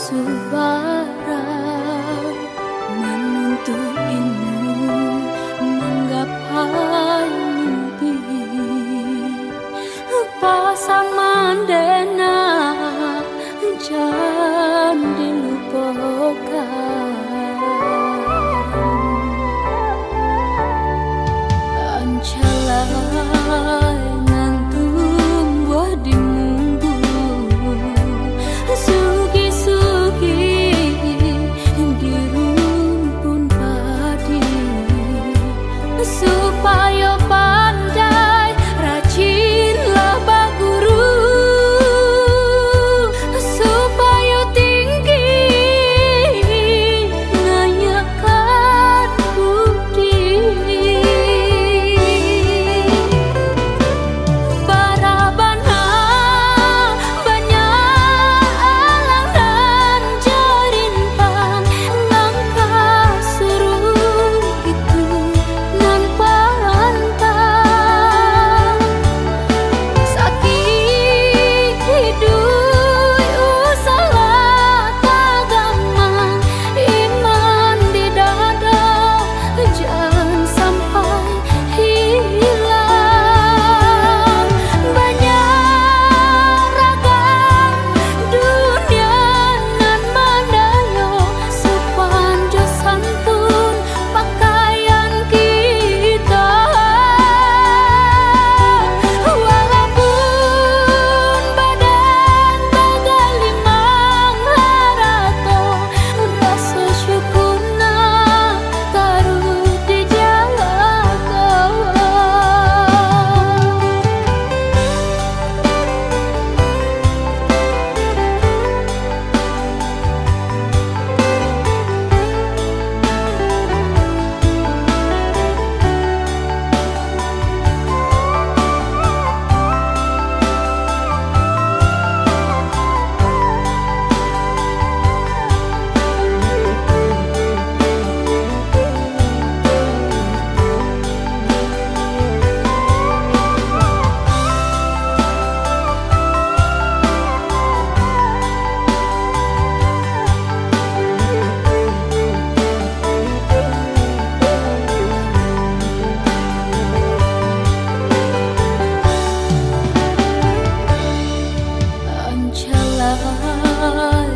subara menuntut ilmu menggapai mimpi pasang mandena jangan dilupakan ancalai ngantung buah di munggu sugi-sugi di rumpun padi supaya pandai rajinlah baguru supaya tinggi ngayakan budi barabana banyak alang dan jarimpang langkah suruh itu nan pantang sakit hidup usaha tagamang iman di dada jangan sampai hilang banyak ragam dunia nan mandayo sepanjang santun pakaian kita walaupun badan tagalimang harato rasa syukurna taruh di jalan ancalai